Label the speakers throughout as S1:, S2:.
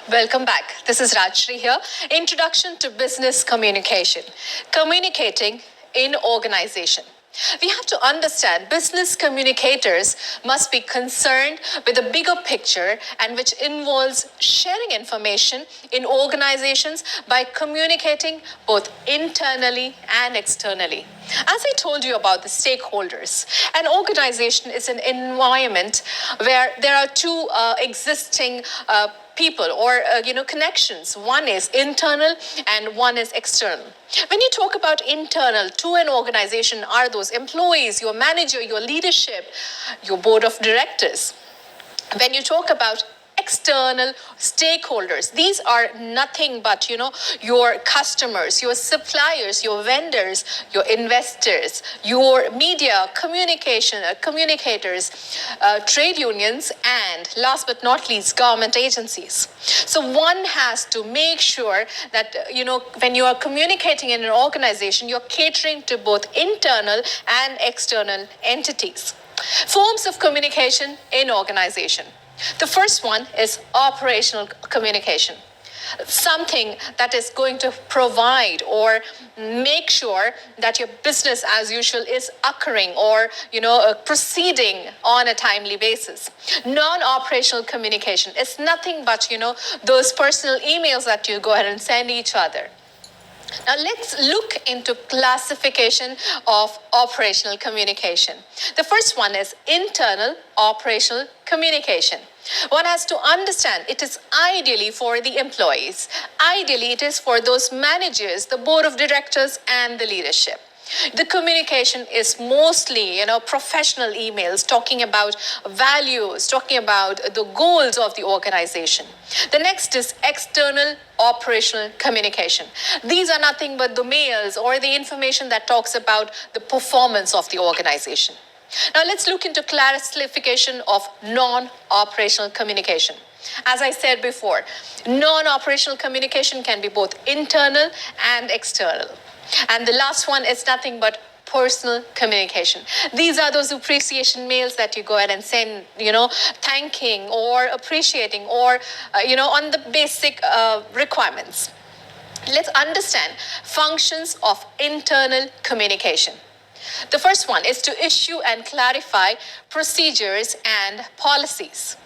S1: Welcome back. This is Rajshri here. Introduction to Business Communication. Communicating in organization. We have to understand business communicators must be concerned with a bigger picture and which involves sharing information in organizations by communicating both internally and externally. As I told you about the stakeholders, an organization is an environment where there are two existing people or connections. One is internal and one is external. When you talk about internal to an organization, are those employees, your manager, your leadership, your board of directors. When you talk about external stakeholders, these are nothing but your customers, your suppliers, your vendors, your investors, your media communicators, trade unions, and last but not least, government agencies. So one has to make sure that when you are communicating in an organization, you're catering to both internal and external entities. Forms of communication in organization. The first one is operational communication. Something that is going to provide or make sure that your business as usual is occurring or proceeding on a timely basis. Non-operational communication is nothing but those personal emails that you go ahead and send each other. Now let's look into classification of operational communication. The first one is internal operational communication. One has to understand it is ideally for the employees. Ideally, it is for those managers, the board of directors, and the leadership. The communication is mostly, professional emails talking about values, talking about the goals of the organization. The next is external operational communication. These are nothing but the mails or the information that talks about the performance of the organization. Now let's look into classification of non-operational communication. As I said before, non-operational communication can be both internal and external. And the last one is nothing but personal communication. These are those appreciation mails that you go ahead and send, thanking or appreciating or, on the basic requirements. Let's understand functions of internal communication. The first one is to issue and clarify procedures and policies.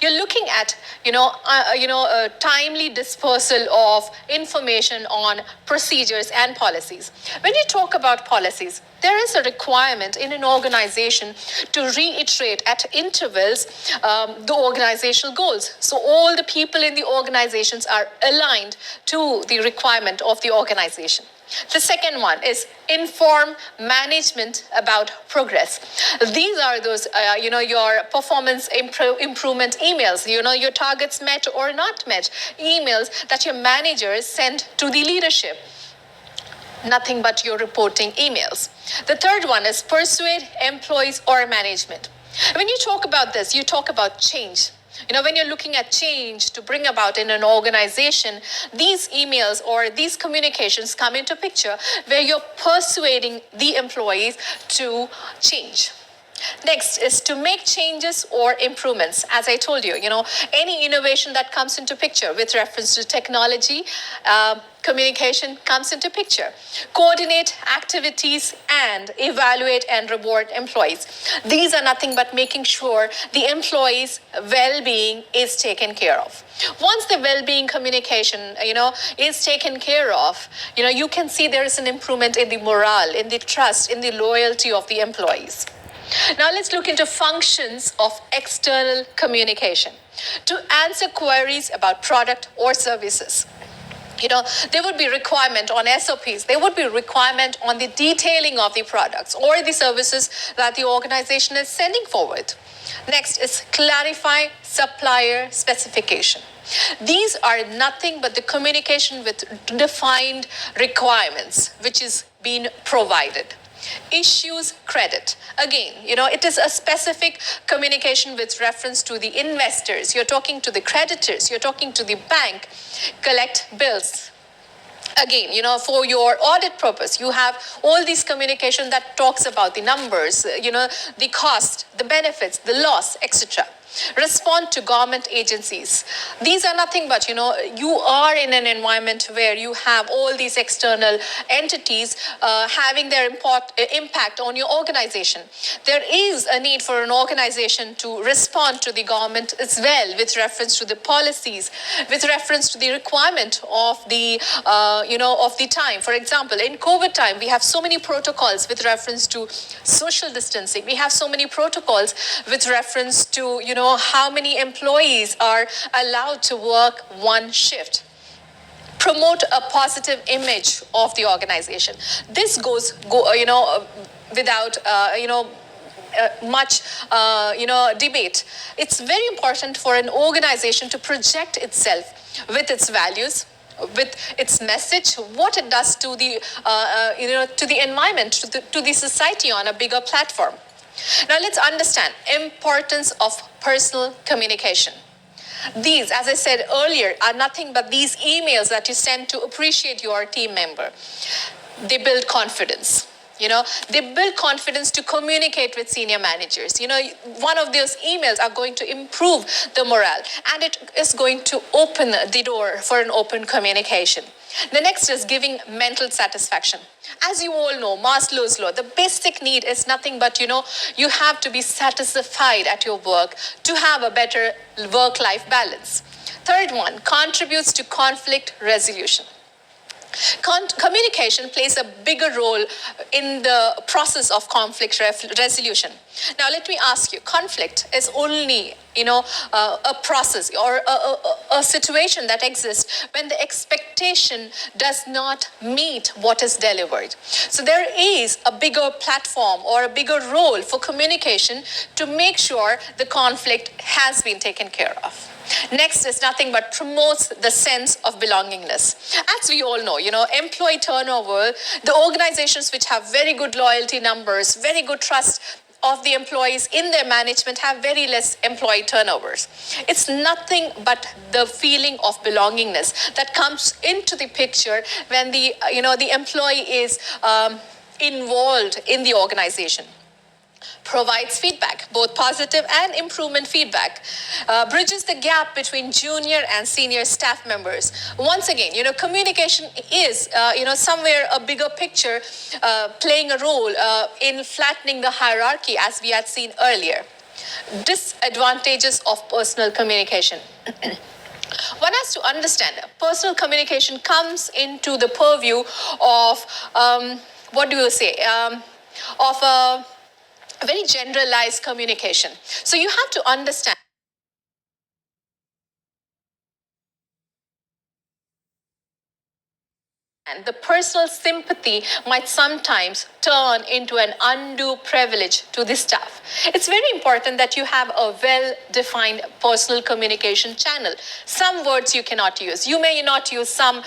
S1: You're looking at, a timely dispersal of information on procedures and policies. When you talk about policies, there is a requirement in an organization to reiterate at intervals the organizational goals. So all the people in the organizations are aligned to the requirement of the organization. The second one is inform management about progress. These are those, your performance improvement emails, your targets met or not met, emails that your managers send to the leadership. Nothing but your reporting emails. The third one is persuade employees or management. When you talk about this, you talk about change. When you're looking at change to bring about in an organization, these emails or these communications come into picture where you're persuading the employees to change. Next is to make changes or improvements. As I told you, any innovation that comes into picture with reference to technology, communication comes into picture. Coordinate activities and evaluate and reward employees. These are nothing but making sure the employees' well-being is taken care of. Once the well-being communication, is taken care of, you can see there is an improvement in the morale, in the trust, in the loyalty of the employees. Now let's look into functions of external communication. To answer queries about product or services. There would be requirement on SOPs. There would be requirement on the detailing of the products or the services that the organization is sending forward. Next is clarify supplier specification. These are nothing but the communication with defined requirements, which is being provided. Issues credit. Again, it is a specific communication with reference to the investors. You're talking to the creditors. You're talking to the bank. Collect bills. Again, for your audit purpose, you have all these communication that talks about the numbers, the cost, the benefits, the loss, etc. Respond to government agencies. These are nothing but, you are in an environment where you have all these external entities having their impact on your organization. There is a need for an organization to respond to the government as well with reference to the policies, with reference to the requirement of the, of the time. For example, in COVID time, we have so many protocols with reference to social distancing. We have so many protocols with reference to, how many employees are allowed to work one shift. Promote a positive image of the organization. This goes without, much, debate. It's very important for an organization to project itself with its values, with its message, what it does to the, to the environment, to the society on a bigger platform. Now let's understand importance of personal communication. These, as I said earlier, are nothing but these emails that you send to appreciate your team member. They build confidence. They build confidence to communicate with senior managers. One of those emails are going to improve the morale, and it is going to open the door for an open communication. The next is giving mental satisfaction. As you all know, Maslow's law, the basic need is nothing but, you have to be satisfied at your work to have a better work-life balance. Third one, contributes to conflict resolution. Communication plays a bigger role in the process of conflict resolution. Now, let me ask you, conflict is only, a process or a situation that exists when the expectation does not meet what is delivered. So there is a bigger platform or a bigger role for communication to make sure the conflict has been taken care of. Next is nothing but promotes the sense of belongingness. As we all know, employee turnover, the organizations which have very good loyalty numbers, very good trust of the employees in their management have very less employee turnovers. It's nothing but the feeling of belongingness that comes into the picture when the, the employee is involved in the organization. Provides feedback, both positive and improvement feedback, bridges the gap between junior and senior staff members. Once again, communication is, somewhere a bigger picture playing a role in flattening the hierarchy, as we had seen earlier. Disadvantages of personal communication. One has to understand personal communication comes into the purview of, of a very generalized communication. So you have to understand and the personal sympathy might sometimes turn into an undue privilege to the staff. It's very important that you have a well-defined personal communication channel. Some words you cannot use. You may not use some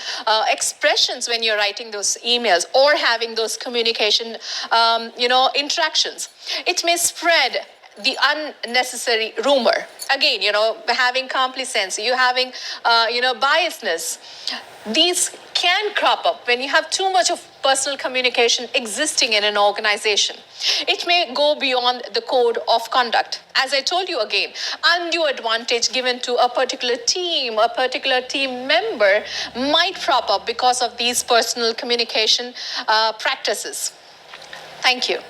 S1: expressions when you're writing those emails or having those communication, interactions. It may spread the unnecessary rumor. Again, having complacency, you having, biasness. These can crop up when you have too much of personal communication existing in an organization. It may go beyond the code of conduct. As I told you again, undue advantage given to a particular team member might crop up because of these personal communication practices. Thank you.